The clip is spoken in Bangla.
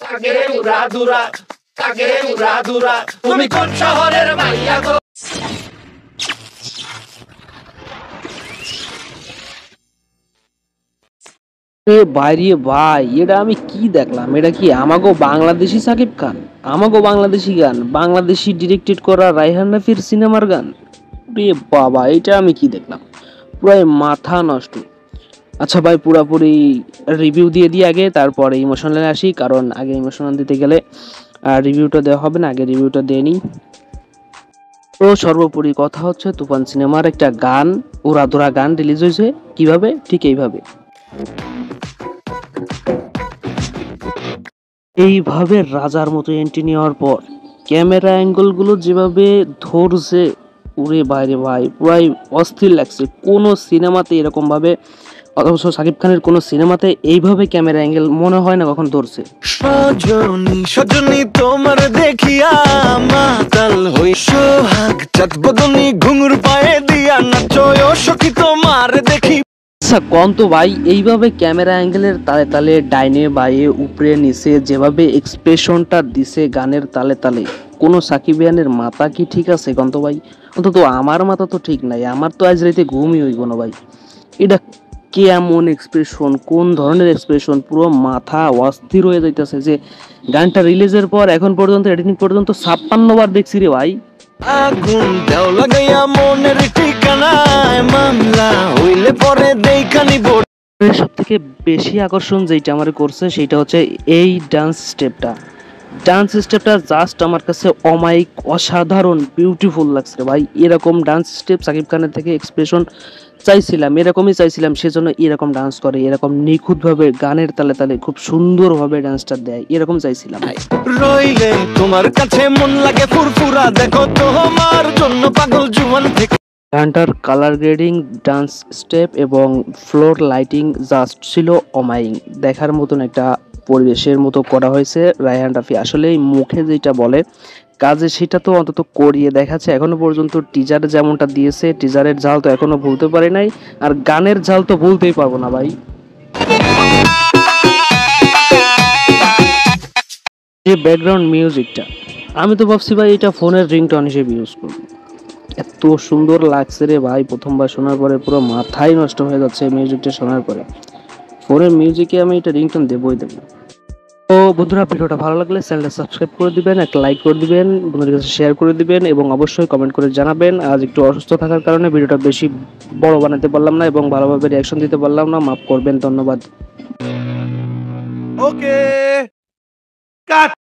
কাকে উড়াধুরা কাকে উড়াধুরা তুমি কোন শহরের মাইয়া গো? বাইরে ভাই, এটা আমি কি দেখলাম? এটা কি আমাগো বাংলাদেশি সাকিব খান, আমাগো বাংলাদেশি গান, বাংলাদেশি ডিরেক্টেড করা রায়হান রাফির সিনেমার গান? রে বাবা, এটা আমি কি দেখলাম? পুরাই মাথা নষ্ট। আচ্ছা ভাই, পুরাপুরি রিভিউ দিয়ে দিই আগে, তারপরে ইমোশনালে আসি, কারণ আগে ইমোশনাল দিতে গেলে রিভিউটা দেওয়া হবে না, আগে রিভিউটা দিয়ে নিই। তো সর্বোপরি কথা হচ্ছে, তুফান সিনেমার একটা গান, উড়াধুরা গান রিলিজ হয়েছে। কিভাবে? ঠিক এইভাবে। এইভাবে রাজার মতো এন্ট্রি নেওয়ার পর ক্যামেরা অ্যাঙ্গেলগুলো যেভাবে ধরছে, উড়ে বাইরে ভাই, পুরাই অস্থির লাগছে। কোনো সিনেমাতে এরকম ভাবে, অথচ সাকিব খানের কোনো সিনেমাতে এইভাবে ক্যামেরা অ্যাঙ্গেল মনে হয় না কখন ধরছে। সজনী সজনী তোমার দেখিয়া মাতাল হই, সোহাগ চাঁদ বদনী ঘুঙুর পায়ে দিয়া নাচয় সখী তোমার দেখি। আচ্ছা কন্ত ভাই, এইভাবে ক্যামেরা অ্যাঙ্গেলের তালে তালে, ডাইনে বাইয়ে উপরে নিচে যেভাবে এক্সপ্রেশনটা দিছে গানের তালে তালে, কোনো সাকিবিয়ানের মাথা কি ঠিক আছে কন্ত ভাই? অন্তত আমার মাথা তো ঠিক নাই, আমার তো আজ রাতে ঘুমই হইব না ভাই। এটা কেমন এক্সপ্রেশন, কোন ধরনের এক্সপ্রেশন? পুরো মাথা অস্থির হয়ে যাইতেছে যে গানটা রিলিজের পর এখন পর্যন্ত, এডিটিং পর্যন্ত 56 বার দেখছি রে ভাই। আগুন দেও লাগাইয়া মনের ঠিকানায় মামলা হইলে পরে দেখানি বোর্ড। সব থেকে বেশি আকর্ষণ যেটা আমার করছে সেটা হচ্ছে এই ডান্স স্টেপটা। ডান্স স্টেপটা জাস্ট আমার কাছে অমায়িক, অসাধারণ বিউটিফুল লাগছে ভাই। এরকম ডান্স স্টেপ সাকিব খানের থেকে এক্সপ্রেশন চাইছিলাম, এরকমই চাইছিলাম, সেজন্য এরকম ডান্স করে, এরকম নিখুঁতভাবে গানের তালে তালে খুব সুন্দরভাবে ডান্সটা দেয়, এরকম চাইছিলাম। রইলে তোমার কাছে মন লাগে ফুরফুরা, দেখো তোমার জন্য পাগল জুয়ান থেকে। গানটার কালার গ্রেডিং, ডান্স স্টেপ এবং ফ্লোর লাইটিং জাস্ট ছিল অমায়িক, দেখার মতন একটা পরিবেশের মতো করা হয়েছে। রায়হান রাফি আসলে মুখে যেটা বলে, কাজে সেটা তো অন্তত করিয়ে দেখাচ্ছে। এখনো পর্যন্ত টিজারে যেমনটা দিয়েছে, টিজারের ঝাল তো এখনো ভুলতে পারি নাই, আর গানের ঝাল তো ভুলতেই পারবো না ভাই। যে ব্যাকগ্রাউন্ড মিউজিকটা, আমি তো ভাবছি ভাই এটা ফোনের রিংটোন হিসেবে ইউজ করবো। এত সুন্দর লাগছে রে ভাই, প্রথমবার শোনার পরে পুরো মাথাই নষ্ট হয়ে যাচ্ছে মিউজিকটা শোনার পরে। ফোনের মিউজিকে আমি এটা রিংটোন দেবই দেবো। তো বন্ধুরা, ভিডিওটা ভালো লাগলে চ্যানেলটা সাবস্ক্রাইব করে দিবেন, একটা লাইক করে দিবেন, বন্ধুদের কাছে শেয়ার করে দিবেন এবং অবশ্যই কমেন্ট করে জানাবেন। আজ একটু অসুস্থ থাকার কারণে ভিডিওটা বেশি বড় বানাতে পারলাম না এবং ভালোভাবে রিয়াকশন দিতে পারলাম না, মাফ করবেন, ধন্যবাদ। ওকে কাট।